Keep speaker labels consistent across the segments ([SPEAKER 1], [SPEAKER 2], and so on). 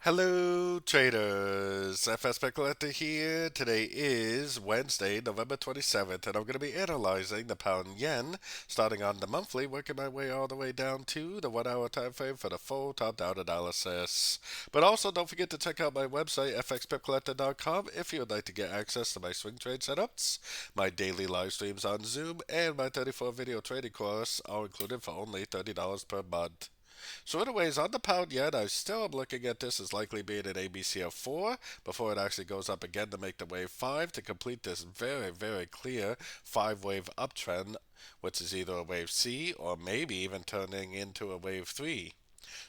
[SPEAKER 1] Hello, traders. FX Pip Collector here. Today is Wednesday, November 27th, and I'm going to be analyzing the pound yen, starting on the monthly, working my way all the way down to the 1 hour time frame for the full top-down analysis. But also, don't forget to check out my website, fxpipcollector.com, if you would like to get access to my swing trade setups, my daily live streams on Zoom, and my 34 video trading course, all included for only $30 per month. So anyways, on the pound yen, I still am looking at this as likely being an ABC of 4 before it actually goes up again to make the wave 5 to complete this very, very clear 5-wave uptrend, which is either a wave C or maybe even turning into a wave 3.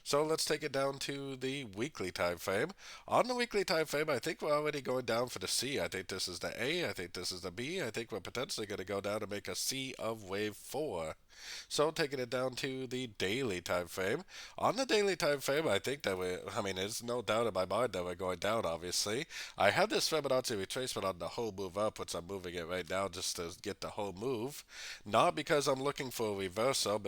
[SPEAKER 1] So let's take it down to the weekly time frame. On the weekly time frame, I think we're already going down for the C. I think this is the A. I think this is the B. I think we're potentially going to go down and make a C of wave 4. So taking it down to the daily time frame. On the daily time frame, I think that there's no doubt in my mind that we're going down, obviously. I have this Fibonacci retracement on the whole move up, which I'm moving it right now just to get the whole move. Not because I'm looking for a reversal,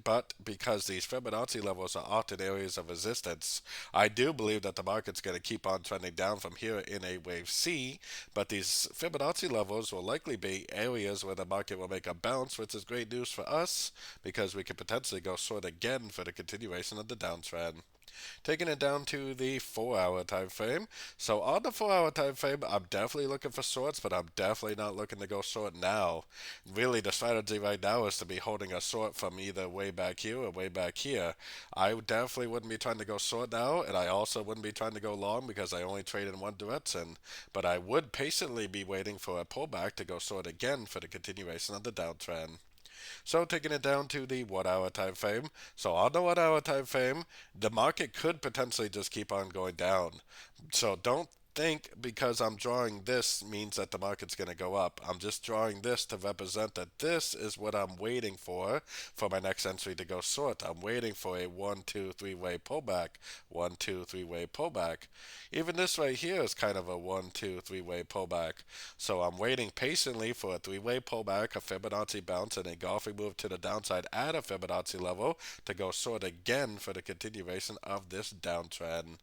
[SPEAKER 1] but because these Fibonacci levels are often areas of resistance. I do believe that the market's going to keep on trending down from here in a wave C, but these Fibonacci levels will likely be areas where the market will make a bounce, which is great news for us because we could potentially go short again for the continuation of the downtrend. Taking it down to the 4 hour time frame. So on the 4 hour time frame, I'm definitely looking for shorts, but I'm definitely not looking to go short now. Really, the strategy right now is to be holding a short from either way back here or way back here. I definitely wouldn't be trying to go short now, and I also wouldn't be trying to go long because I only trade in one direction. But I would patiently be waiting for a pullback to go short again for the continuation of the downtrend. So taking it down to the 1 hour time frame. So on the 1 hour time frame, the market could potentially just keep on going down. So don't think because I'm drawing this means that the market's going to go up. I'm just drawing this to represent that this is what I'm waiting for my next entry to go short. I'm waiting for a 1, 2, 3 way pullback. 1, 2, 3 way pullback. Even this right here is kind of a 1, 2, 3 way pullback. So I'm waiting patiently for a 3-way pullback, a Fibonacci bounce, and a golfing move to the downside at a Fibonacci level to go short again for the continuation of this downtrend.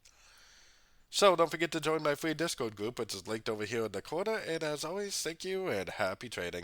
[SPEAKER 1] So don't forget to join my free Discord group, which is linked over here in the corner. And as always, thank you and happy trading.